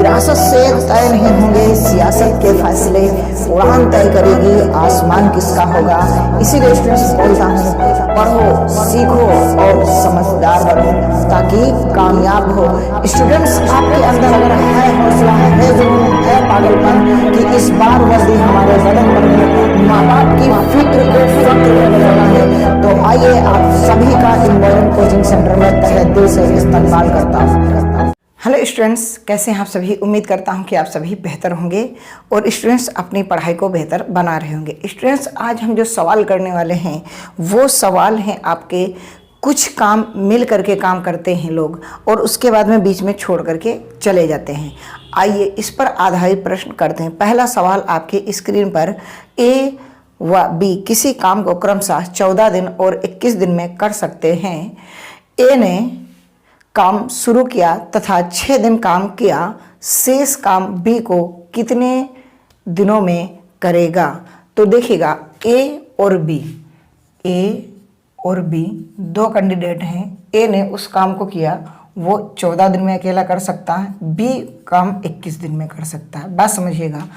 विरासत से तय नहीं होंगे सियासत के फैसले, उड़ान तय करेगी आसमान किसका होगा। इसीलिए स्टूडेंट्स बोलता हूँ, पढ़ो सीखो और समझदार बनो ताकि कामयाब हो। स्टूडेंट्स आपके अंदर अगर है हौसला, है जुनून, है पागलपन कि इस बार वर्दी हमारे बदन पर माँ बाप की फिक्र को फक्र में बदलना है, तो आइए आप सभी का इन मॉडर्न कोचिंग सेंटर में तहे दिल से इस्तकबाल करता हूँ। हेलो स्टूडेंट्स, कैसे हैं आप सभी। उम्मीद करता हूं कि आप सभी बेहतर होंगे और स्टूडेंट्स अपनी पढ़ाई को बेहतर बना रहे होंगे। स्टूडेंट्स आज हम जो सवाल करने वाले हैं वो सवाल हैं आपके, कुछ काम मिल करके काम करते हैं लोग और उसके बाद में बीच में छोड़ करके चले जाते हैं। आइए इस पर आधारित प्रश्न करते हैं। पहला सवाल आपके स्क्रीन पर, ए व बी किसी काम को क्रमशः 14 दिन और 21 दिन में कर सकते हैं। ए ने काम शुरू किया तथा 6 दिन काम किया, शेष काम बी को कितने दिनों में करेगा। तो देखिएगा ए और बी दो कैंडिडेट हैं। ए ने उस काम को किया वो 14 दिन में अकेला कर सकता है, बी काम 21 दिन में कर सकता है। बात समझिएगा,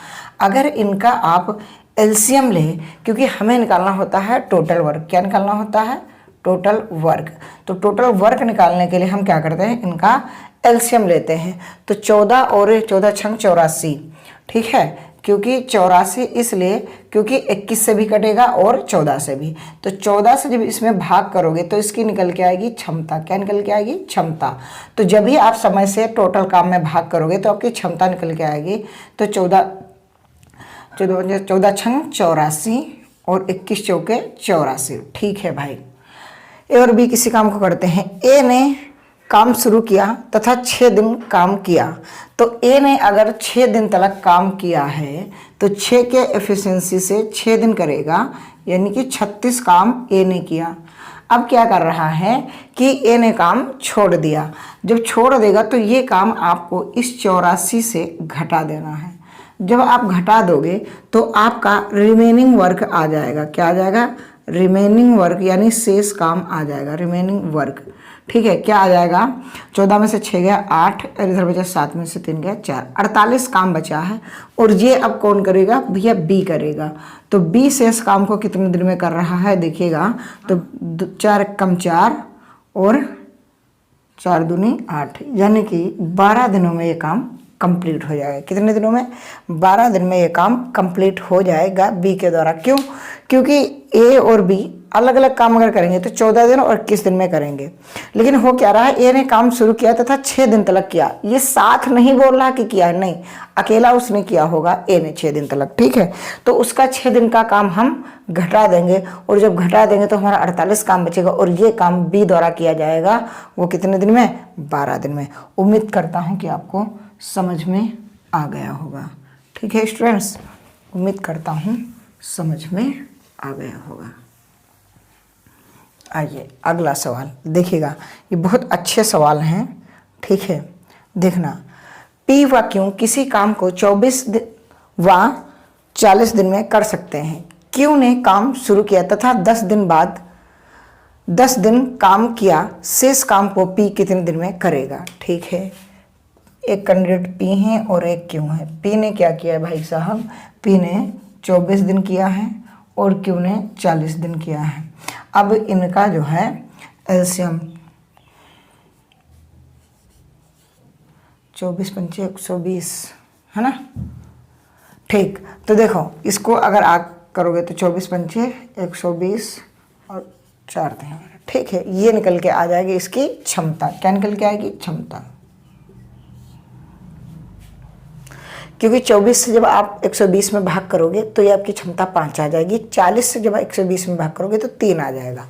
अगर इनका आप एलसीएम ले, क्योंकि हमें निकालना होता है टोटल वर्क। क्या निकालना होता है? Total work. तो टोटल वर्क निकालने के लिए हम क्या करते हैं, इनका एलसीएम लेते हैं। तो 14 और 14 छंग 84, ठीक है। क्योंकि 84 इसलिए क्योंकि 21 से भी कटेगा और 14 से भी। तो 14 से जब इसमें भाग करोगे तो इसकी निकल के आएगी क्षमता। क्या निकल के आएगी? क्षमता। तो जब भी आप समय से टोटल काम में भाग करोगे तो आपकी क्षमता निकल के आएगी। तो 14 छंग 84 और 21 चौके 84, ठीक है भाई। ए और बी किसी काम को करते हैं। ए ने काम शुरू किया तथा 6 दिन काम किया। तो ए ने अगर 6 दिन तक काम किया है तो 6 के एफिशिएंसी से 6 दिन करेगा, यानी कि 36 काम ए ने किया। अब क्या कर रहा है कि ए ने काम छोड़ दिया। जब छोड़ देगा तो ये काम आपको इस 84 से घटा देना है। जब आप घटा दोगे तो आपका रिमेनिंग वर्क आ जाएगा। क्या आ जाएगा? रिमेनिंग वर्क, यानी शेष काम आ जाएगा, रिमेनिंग वर्क, ठीक है। क्या आ जाएगा? 14 में से 6 गया 8, और इधर बचा 7 में से 3 गया 4, 48 काम बचा है। और ये अब कौन करेगा? भैया बी करेगा। तो बी शेष काम को कितने दिन में कर रहा है देखिएगा। तो 4 कम 4 और 4 दूनी 8, यानी कि 12 दिनों में ये काम कंप्लीट हो जाएगा। कितने दिनों में? 12 दिन में ये काम कंप्लीट हो जाएगा बी के द्वारा। क्यों? क्योंकि ए और बी अलग अलग काम अगर करेंगे तो 14 दिन और 21 दिन में करेंगे। लेकिन हो क्या रहा है, ए ने काम शुरू किया तथा 6 दिन तक किया। ये साथ नहीं बोल रहा कि किया है, नहीं, अकेला उसने किया होगा ए ने 6 दिन तक, ठीक है। तो उसका 6 दिन का काम हम घटा देंगे और जब घटा देंगे तो हमारा 48 काम बचेगा और ये काम बी द्वारा किया जाएगा। वो कितने दिन में? 12 दिन में। उम्मीद करता हूँ कि आपको समझ में आ गया होगा, ठीक है स्टूडेंट्स। उम्मीद करता हूँ समझ में आ गया होगा। आइए अगला सवाल देखिएगा, ये बहुत अच्छे सवाल हैं, ठीक है। देखना, पी व क्यू किसी काम को 24 दिन व 40 दिन में कर सकते हैं। क्यू ने काम शुरू किया तथा 10 दिन बाद 10 दिन काम किया, शेष काम को पी कितने दिन में करेगा, ठीक है। एक कैंडिडेट पी है और एक क्यू है। पी ने क्या किया है भाई साहब? पी ने 24 दिन किया है और क्यू ने 40 दिन किया है। अब इनका जो है एलसीएम 24 पंचे 120 है ना, ठीक। तो देखो इसको अगर आप करोगे तो 24 पंचे 120 और 4 दें, ठीक है। ये निकल के आ जाएगी इसकी क्षमता। क्या निकल के आएगी? क्षमता। क्योंकि 24 से जब आप 120 में भाग करोगे तो ये आपकी क्षमता 5 आ जाएगी। 40 से जब 120 में भाग करोगे तो 3 आ जाएगा।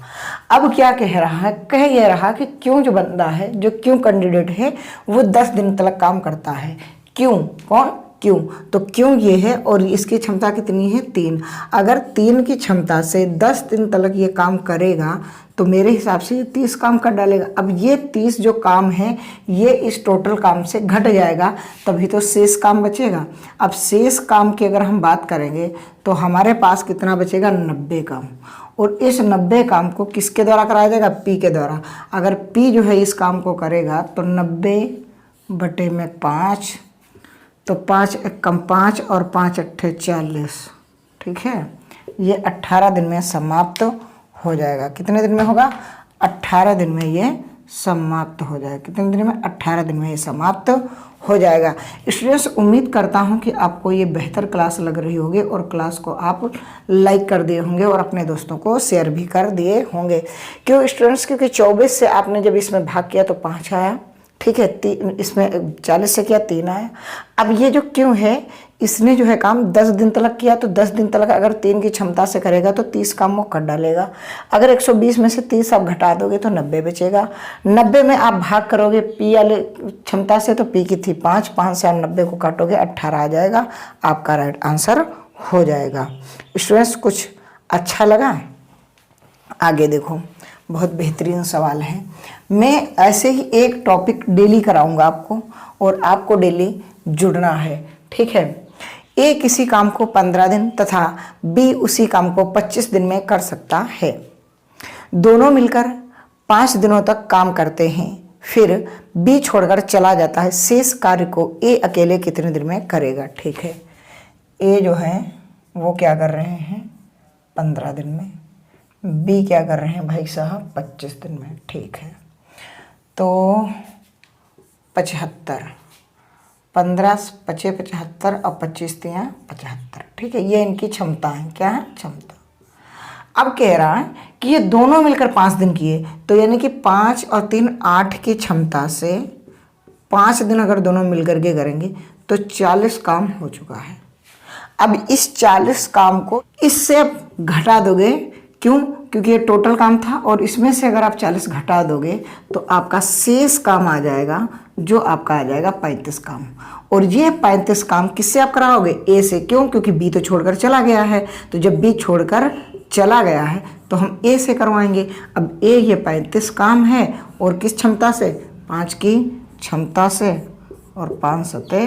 अब क्या कह रहा है? कह ये रहा कि क्यों जो बंदा है, जो क्यों कैंडिडेट है, वो 10 दिन तक काम करता है। क्यों? कौन? क्यों। तो क्यों ये है और इसकी क्षमता कितनी है? 3। अगर 3 की क्षमता से 10 दिन तक ये काम करेगा तो मेरे हिसाब से ये 30 काम कर डालेगा। अब ये 30 जो काम है ये इस टोटल काम से घट जाएगा, तभी तो शेष काम बचेगा। अब शेष काम की अगर हम बात करेंगे तो हमारे पास कितना बचेगा? 90 काम। और इस 90 काम को किसके द्वारा कराया जाएगा? पी के द्वारा। अगर पी जो है इस काम को करेगा तो 90/5 तो 5 कम 5 और 5 अट्ठे 40, ठीक है। ये 18 दिन में समाप्त हो जाएगा। कितने दिन में होगा? 18 दिन में ये समाप्त हो जाएगा। कितने दिन में? 18 दिन में ये समाप्त हो जाएगा। स्टूडेंट्स, उम्मीद करता हूँ कि आपको ये बेहतर क्लास लग रही होगी और क्लास को आप लाइक कर दिए होंगे और अपने दोस्तों को शेयर भी कर दिए होंगे। क्यों स्टूडेंट्स? क्योंकि 24 से आपने जब इसमें भाग किया तो 5 आया, ठीक है। इसमें 40 से किया 3 आया। अब ये जो क्यों है, इसने जो है काम 10 दिन तक किया, तो 10 दिन तक अगर 3 की क्षमता से करेगा तो 30 काम वो कर डालेगा। अगर 120 में से 30 आप घटा दोगे तो 90 बचेगा। 90 में आप भाग करोगे पी वाले क्षमता से, तो पी की थी 5, 5 से आप 90 को काटोगे 18 आ जाएगा, आपका राइट आंसर हो जाएगा। स्टूडेंट्स, कुछ अच्छा लगा? आगे देखो, बहुत बेहतरीन सवाल है। मैं ऐसे ही एक टॉपिक डेली कराऊंगा आपको और आपको डेली जुड़ना है, ठीक है। ए किसी काम को 15 दिन तथा बी उसी काम को 25 दिन में कर सकता है। दोनों मिलकर 5 दिनों तक काम करते हैं, फिर बी छोड़कर चला जाता है। शेष कार्य को ए अकेले कितने दिन में करेगा? ठीक है, ए जो है वो क्या कर रहे हैं? 15 दिन में। बी क्या कर रहे हैं भाई साहब? 25 दिन में, ठीक है। तो 75, 15 5 75 और 25 3 75, ठीक है। ये इनकी क्षमता है। क्या है? क्षमता। अब कह रहा है कि ये दोनों मिलकर 5 दिन किए, तो यानी कि 5 और 3 8 की क्षमता से 5 दिन अगर दोनों मिलकर के करेंगे तो 40 काम हो चुका है। अब इस 40 काम को इससे आप घटा दोगे। क्यों? क्योंकि ये टोटल काम था और इसमें से अगर आप 40 घटा दोगे तो आपका शेष काम आ जाएगा, जो आपका आ जाएगा 35 काम। और ये 35 काम किससे आप कराओगे? ए से। क्यों? क्योंकि बी तो छोड़कर चला गया है, तो जब बी छोड़कर चला गया है तो हम ए से करवाएंगे। अब ए ये 35 काम है और किस क्षमता से? 5 की क्षमता से, और 5 सते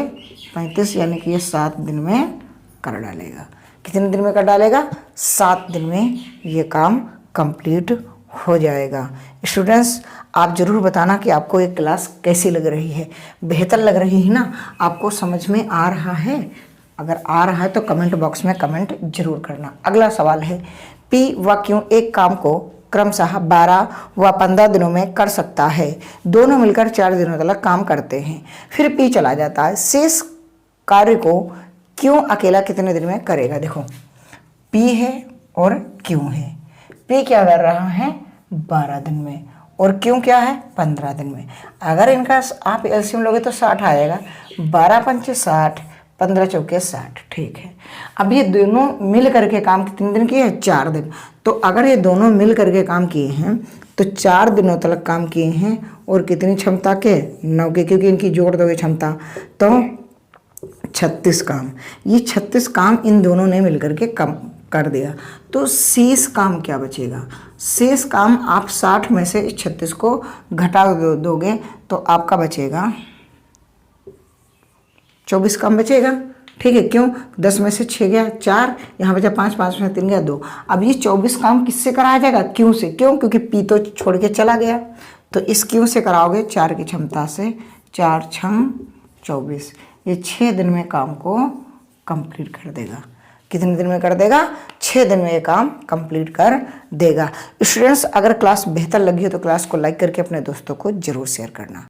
35, यानी कि ये 7 दिन में कर डालेगा। कितने दिन में कर डालेगा? 7 दिन में ये काम कंप्लीट हो जाएगा। स्टूडेंट्स, आप ज़रूर बताना कि आपको ये क्लास कैसी लग रही है। बेहतर लग रही है ना? आपको समझ में आ रहा है? अगर आ रहा है तो कमेंट बॉक्स में कमेंट जरूर करना। अगला सवाल है, पी व क्यों एक काम को क्रमशः 12 व 15 दिनों में कर सकता है। दोनों मिलकर 4 दिनों तक काम करते हैं, फिर पी चला जाता है। शेष कार्य को क्यों अकेला कितने दिन में करेगा? देखो, पी है और क्यों है। पी क्या कर रहा है? 12 दिन में, और क्यों क्या है? 15 दिन में। अगर इनका आप एलसीएम लोगे तो 60 आएगा। 12 पंचे 60, 15 चौके 60, ठीक है। अब ये दोनों मिल करके काम कितने दिन किए हैं? 4 दिन। तो अगर ये दोनों मिल करके काम किए हैं तो 4 दिनों तक काम किए हैं, और कितनी क्षमता के? 9 के, क्योंकि इनकी जोड़ दोगे क्षमता तो 36 काम। ये 36 काम इन दोनों ने मिलकर के कम कर दिया। तो शेष काम क्या बचेगा? शेष काम आप 60 में से इस 36 को घटा दोगे तो आपका बचेगा 24 काम बचेगा, ठीक है। क्यों? 10 में से 6 गया 4, यहाँ बचा 5, 5 में से 3 गया 2। अब ये 24 काम किससे कराया जाएगा? क्यों से। क्यों? क्योंकि पी तो छोड़ के चला गया, तो इस क्यों से कराओगे? 4 की क्षमता से, 4 6 24। ये 6 दिन में काम को कंप्लीट कर देगा। कितने दिन में कर देगा? 6 दिन में ये काम कंप्लीट कर देगा। स्टूडेंट्स, अगर क्लास बेहतर लगी हो तो क्लास को लाइक करके अपने दोस्तों को जरूर शेयर करना।